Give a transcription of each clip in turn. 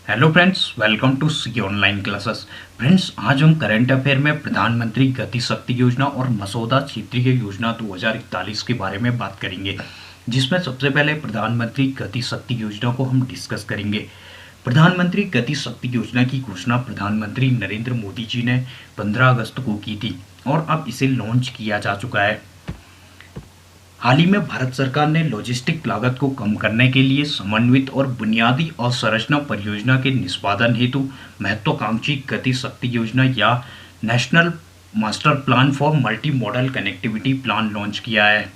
Hello friends, welcome to C online classes. Friends, आज हम current affair में प्रधानमंत्री गति शक्ति योजना और मसौदा क्षेत्रीय योजना 2041 के बारे में बात करेंगे, जिसमें सबसे पहले प्रधानमंत्री गति शक्ति योजना को हम डिस्कस करेंगे। प्रधानमंत्री गति शक्ति योजना की घोषणा प्रधानमंत्री नरेंद्र मोदी जी ने 15 अगस्त को की थी और अब इसे लॉन्च किया जा चुका है। हाल ही में भारत सरकार ने लॉजिस्टिक लागत को कम करने के लिए समन्वित और बुनियादी अवसंरचना परियोजना के निष्पादन हेतु महत्वाकांक्षी गति शक्ति योजना या national master plan for multi modal connectivity plan launch किया है।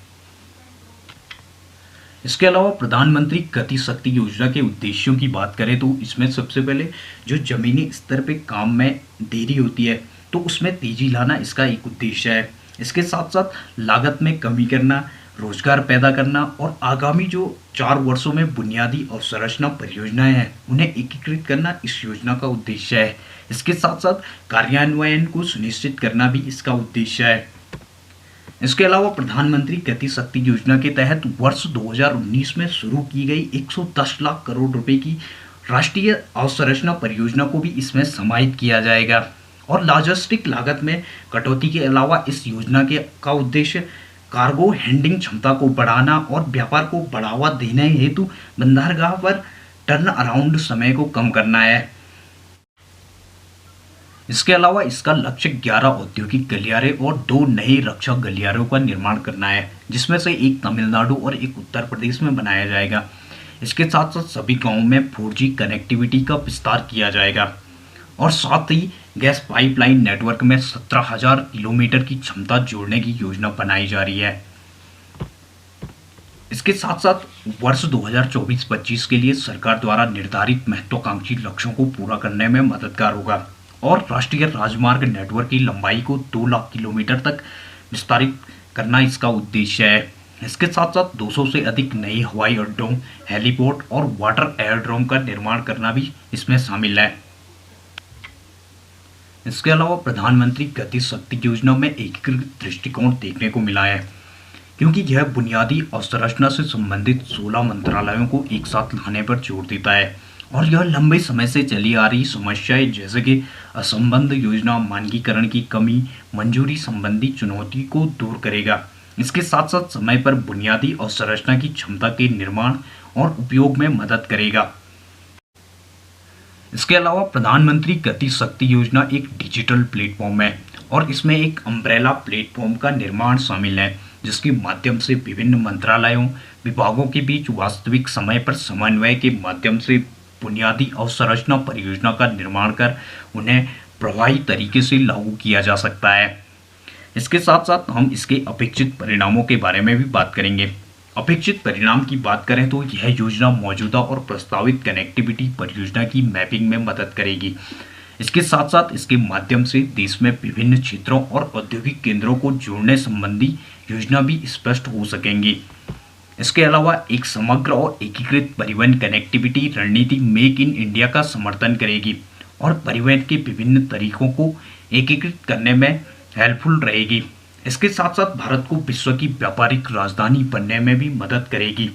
इसके अलावा प्रधानमंत्री गति शक्ति योजना के उद्देश्यों की बात करें तो इसमें सबसे पहले जो जमीनी स्तर पे काम में देरी होती है तो उसमें तेजी लाना इसका एक उद्देश्य है। इसके साथ साथ लागत में कमी करना, रोजगार पैदा करना और आगामी जो 4 वर्षों में बुनियादी अवसंरचना परियोजनाएं हैं उन्हें एकीकृत करना इस योजना का उद्देश्य है। इसके साथ साथ कार्यान्वयन को सुनिश्चित करना भी इसका उद्देश्य है। इसके अलावा प्रधानमंत्री गति शक्ति योजना के तहत वर्ष 2019 में शुरू की गई 110 लाख करोड़ रुपए की राष्ट्रीय अवसंरचना परियोजना को भी इसमें समाहित किया जाएगा। और लॉजिस्टिक लागत में कटौती के अलावा इस योजना का उद्देश्य कार्गो हैंडलिंग क्षमता को बढ़ाना और व्यापार को बढ़ावा देने हेतु बंदरगाह पर टर्न अराउंड समय को कम करना है। इसके अलावा इसका लक्ष्य 11 औद्योगिक गलियारे और 2 नए रक्षा गलियारों का निर्माण करना है, जिसमें से एक तमिलनाडु और एक उत्तर प्रदेश में बनाया जाएगा। इसके साथ साथ सभी गांवों में 4G कनेक्टिविटी का विस्तार किया जाएगा और साथ ही गैस पाइपलाइन नेटवर्क में 17,000 किलोमीटर की क्षमता जोड़ने की योजना बनाई जा रही है। इसके साथ साथ वर्ष 2024-25 के लिए सरकार द्वारा निर्धारित महत्वाकांक्षी लक्ष्यों को पूरा करने में मददगार होगा और राष्ट्रीय राजमार्ग नेटवर्क की लंबाई को 2 लाख किलोमीटर तक विस्तारित करना इसका उद्देश्य है। इसके साथ साथ 200 से अधिक नए हवाई अड्डों, हेलीपोर्ट और वाटर एयरड्रोम का निर्माण करना भी इसमें शामिल है। इसके अलावा प्रधानमंत्री गति शक्ति योजना में एकीकृत दृष्टिकोण देखने को मिला है, क्योंकि यह बुनियादी अवसंरचना से संबंधित 16 मंत्रालयों को एक साथ लाने पर जोर देता है और यह लंबे समय से चली आ रही समस्याएं जैसे कि असंबद्ध योजना, मानकीकरण की कमी, मंजूरी संबंधी चुनौती को दूर करेगा। इसके साथ साथ समय पर बुनियादी अवसंरचना की क्षमता के निर्माण और उपयोग में मदद करेगा। इसके अलावा प्रधानमंत्री गति शक्ति योजना एक डिजिटल प्लेटफॉर्म है और इसमें एक अम्ब्रेला प्लेटफॉर्म का निर्माण शामिल है, जिसके माध्यम से विभिन्न मंत्रालयों, विभागों के बीच वास्तविक समय पर समन्वय के माध्यम से बुनियादी अवसंरचना परियोजना का निर्माण कर उन्हें प्रभावी तरीके से लागू किया जा सकता है। इसके साथ साथ हम इसके अपेक्षित परिणामों के बारे में भी बात करेंगे। अपेक्षित परिणाम की बात करें तो यह योजना मौजूदा और प्रस्तावित कनेक्टिविटी परियोजना की मैपिंग में मदद करेगी। इसके साथ साथ इसके माध्यम से देश में विभिन्न क्षेत्रों और औद्योगिक केंद्रों को जोड़ने संबंधी योजना भी स्पष्ट हो सकेंगी। इसके अलावा एक समग्र और एकीकृत परिवहन कनेक्टिविटी रणनीति मेक इन इंडिया का समर्थन करेगी और परिवहन के विभिन्न तरीकों को एकीकृत करने में हेल्पफुल रहेगी। इसके साथ साथ भारत को विश्व की व्यापारिक राजधानी बनने में भी मदद करेगी।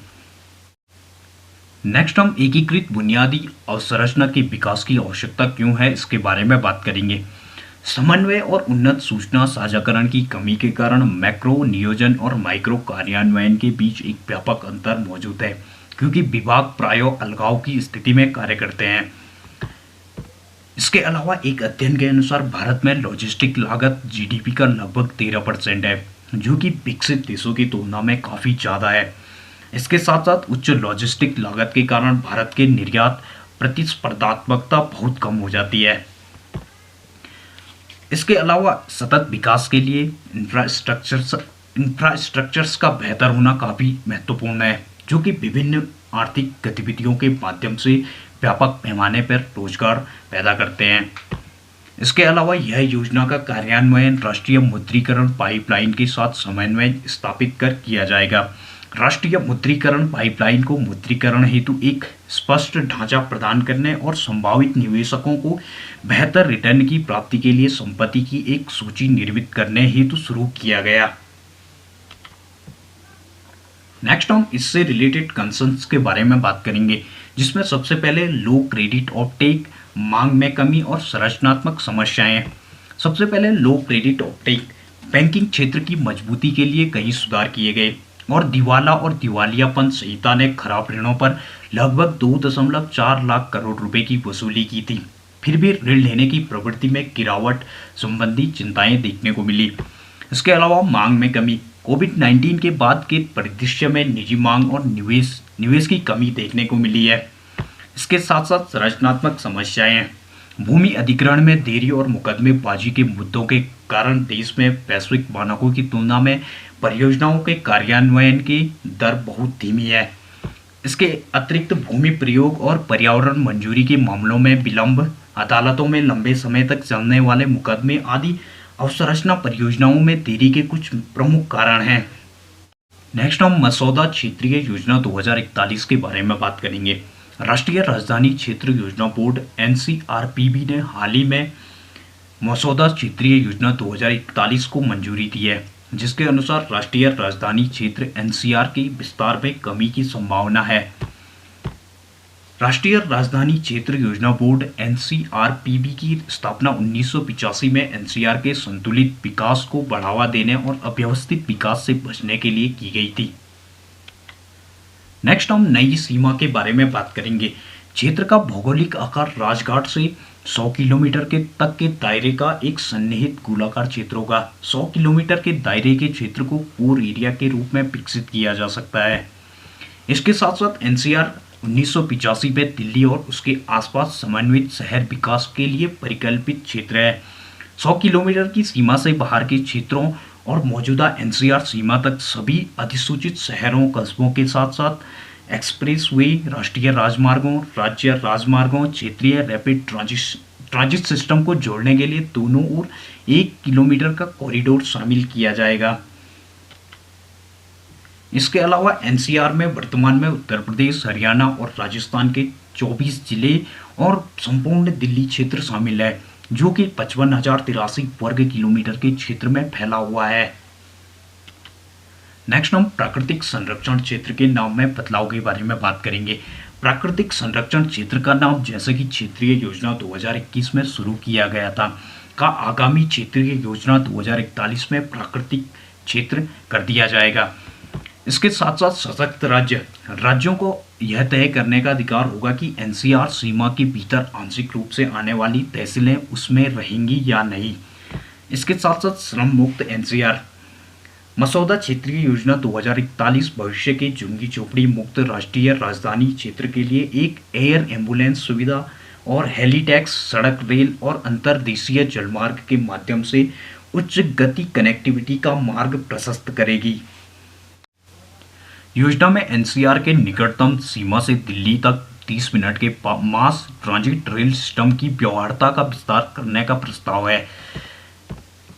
नेक्स्ट हम एकीकृत बुनियादी अवसंरचना के विकास की आवश्यकता क्यों है इसके बारे में बात करेंगे। समन्वय और उन्नत सूचना साझाकरण की कमी के कारण मैक्रो नियोजन और माइक्रो कार्यान्वयन के बीच एक व्यापक अंतर मौजूद है, क्योंकि विभाग प्रायः अलगाव की स्थिति में कार्य करते हैं। इसके अलावा एक अध्ययन के अनुसार भारत में लॉजिस्टिक लागत जीडीपी का लगभग 13% है, जो कि विकसित देशों की तुलना में काफ़ी ज़्यादा है। इसके साथ साथ उच्च लॉजिस्टिक लागत के कारण भारत के निर्यात प्रतिस्पर्धात्मकता बहुत कम हो जाती है। इसके अलावा सतत विकास के लिए इंफ्रास्ट्रक्चर्स का बेहतर होना काफ़ी महत्वपूर्ण है, जो कि विभिन्न आर्थिक गतिविधियों के माध्यम से व्यापक पैमाने पर रोजगार पैदा करते हैं। इसके अलावा यह योजना का कार्यान्वयन राष्ट्रीय मुद्रीकरण पाइपलाइन के साथ समन्वय स्थापित कर किया जाएगा। राष्ट्रीय मुद्रीकरण पाइपलाइन को मुद्रीकरण हेतु एक स्पष्ट ढांचा प्रदान करने और संभावित निवेशकों को बेहतर रिटर्न की प्राप्ति के लिए संपत्ति की एक सूची निर्मित करने हेतु शुरू किया गया। नेक्स्ट हम इससे रिलेटेड कंसर्न्स के बारे में बात करेंगे। जिसमें सबसे पहले लो क्रेडिट ऑप्टेक, मांग में कमी और संरचनात्मक समस्याएं हैं। सबसे पहले लो क्रेडिट ऑप्टेक, बैंकिंग क्षेत्र की मजबूती के लिए कई सुधार किए गए और दिवाला और दिवालियापन संहिता ने खराब ऋणों पर लगभग 2.4 लाख करोड़ रुपए की वसूली की थी। फिर भी ऋण लेने की प्रवृत्ति में गिरावट संबंधी चिंताएं देखने को मिली। इसके अलावा मांग में कमी, कोविड-19 के बाद के परिदृश्य में निजी मांग और निवेश की कमी देखने को मिली है। इसके साथ साथ संरचनात्मक समस्याएं हैं। भूमि अधिग्रहण में देरी और मुकदमेबाजी के मुद्दों के कारण देश में वैश्विक मानकों की तुलना में परियोजनाओं के कार्यान्वयन की दर बहुत धीमी है। इसके अतिरिक्त भूमि प्रयोग और पर्यावरण मंजूरी के मामलों में विलंब, अदालतों में लंबे समय तक चलने वाले मुकदमे आदि अवसंरचना परियोजनाओं में देरी के कुछ प्रमुख कारण हैं। नेक्स्ट हम मसौदा क्षेत्रीय योजना 2041 के बारे में बात करेंगे। राष्ट्रीय राजधानी क्षेत्र योजना बोर्ड एनसीआरपीबी ने हाल ही में मसौदा क्षेत्रीय योजना 2041 को मंजूरी दी है, जिसके अनुसार राष्ट्रीय राजधानी क्षेत्र एनसीआर के विस्तार में कमी की संभावना है। राष्ट्रीय राजधानी क्षेत्र योजना बोर्ड एनसीआरपीबी की स्थापना 1985 में एनसीआर के संतुलित विकास को बढ़ावा देने और अव्यवस्थित विकास से बचने के लिए की गई थी। नेक्स्ट हम नई सीमा के बारे में बात करेंगे। क्षेत्र का भौगोलिक आकार राजघाट से 100 किलोमीटर के तक के दायरे का एक सन्निहित गोलाकार क्षेत्र होगा। 100 किलोमीटर के दायरे के क्षेत्र को कोर एरिया के रूप में विकसित किया जा सकता है। इसके साथ साथ एनसीआर 1985 में दिल्ली और उसके आसपास समन्वित शहर विकास के लिए परिकल्पित क्षेत्र है। 100 किलोमीटर की सीमा से बाहर के क्षेत्रों और मौजूदा एनसीआर सीमा तक सभी अधिसूचित शहरों, कस्बों के साथ साथ एक्सप्रेसवे, राष्ट्रीय राजमार्गों, राज्य राजमार्गों, क्षेत्रीय रैपिड ट्रांजिट सिस्टम को जोड़ने के लिए दोनों ओर 1 किलोमीटर का कॉरिडोर शामिल किया जाएगा। इसके अलावा एनसीआर में वर्तमान में उत्तर प्रदेश, हरियाणा और राजस्थान के 24 जिले और संपूर्ण दिल्ली क्षेत्र शामिल है, जो कि 55,083 वर्ग किलोमीटर के क्षेत्र में फैला हुआ है। नेक्स्ट हम प्राकृतिक संरक्षण क्षेत्र के नाम में बदलाव के बारे में बात करेंगे। प्राकृतिक संरक्षण क्षेत्र का नाम जैसे कि क्षेत्रीय योजना 2021 में शुरू किया गया था, का आगामी क्षेत्रीय योजना 2041 में प्राकृतिक क्षेत्र कर दिया जाएगा। इसके साथ साथ सशक्त राज्यों को यह तय करने का अधिकार होगा कि एनसीआर सीमा के भीतर आंशिक रूप से आने वाली तहसीलें उसमें रहेंगी या नहीं। इसके साथ साथ श्रम मुक्त एनसीआर। मसौदा क्षेत्रीय योजना 2041 भविष्य के झुग्गी झोपड़ी मुक्त राष्ट्रीय राजधानी क्षेत्र के लिए एक एयर एम्बुलेंस सुविधा और हेलीटैक्स, सड़क, रेल और अंतर्देशीय जलमार्ग के माध्यम से उच्च गति कनेक्टिविटी का मार्ग प्रशस्त करेगी। योजना में एनसीआर के निकटतम सीमा से दिल्ली तक 30 मिनट के मास ट्रांजिट रेल सिस्टम की व्यवहार्यता का विस्तार करने का प्रस्ताव है।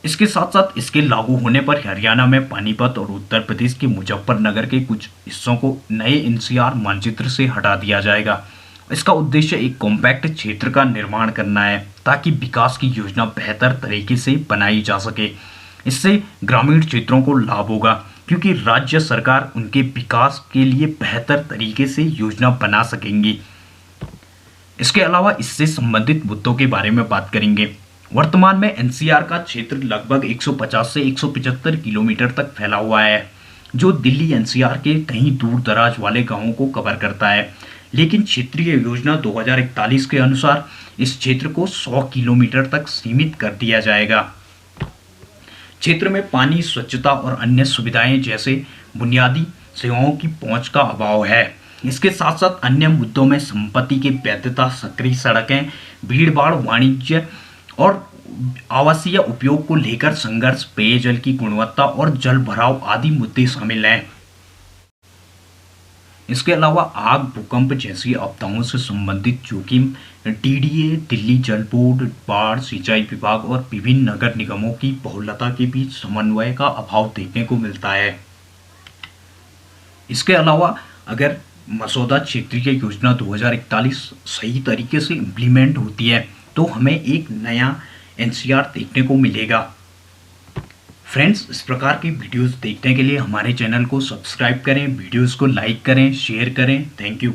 इसके साथ साथ इसके लागू होने पर हरियाणा में पानीपत और उत्तर प्रदेश के मुजफ्फरनगर के कुछ हिस्सों को नए एनसीआर मानचित्र से हटा दिया जाएगा। इसका उद्देश्य एक कॉम्पैक्ट क्षेत्र का निर्माण करना है ताकि विकास की योजना बेहतर तरीके से बनाई जा सके। इससे ग्रामीण क्षेत्रों को लाभ होगा क्योंकि राज्य सरकार उनके विकास के लिए बेहतर तरीके से योजना बना सकेंगी। इसके अलावा इससे संबंधित मुद्दों के बारे में बात करेंगे। वर्तमान में एनसीआर का क्षेत्र लगभग 150 से 175 किलोमीटर तक फैला हुआ है, जो दिल्ली एनसीआर के कहीं दूर दराज वाले गांवों को कवर करता है। लेकिन क्षेत्रीय योजना 2041 के अनुसार इस क्षेत्र को 100 किलोमीटर तक सीमित कर दिया जाएगा। क्षेत्र में पानी, स्वच्छता और अन्य सुविधाएं जैसे बुनियादी सेवाओं की पहुंच का अभाव है। इसके साथ साथ अन्य मुद्दों में संपत्ति की वैधता, सक्रिय सड़कें, भीड़भाड़, वाणिज्य और आवासीय उपयोग को लेकर संघर्ष, पेयजल की गुणवत्ता और जल भराव आदि मुद्दे शामिल हैं। इसके अलावा आग, भूकंप जैसी आपदाओं से संबंधित जोखिम डीडीए, दिल्ली जल बोर्ड, बाढ़, सिंचाई विभाग और विभिन्न नगर निगमों की बहुलता के बीच समन्वय का अभाव देखने को मिलता है। इसके अलावा अगर मसौदा क्षेत्रीय योजना 2041 सही तरीके से इम्प्लीमेंट होती है तो हमें एक नया एनसीआर देखने को मिलेगा। फ्रेंड्स, इस प्रकार की वीडियोस देखने के लिए हमारे चैनल को सब्सक्राइब करें, वीडियोस को लाइक करें, शेयर करें। Thank you.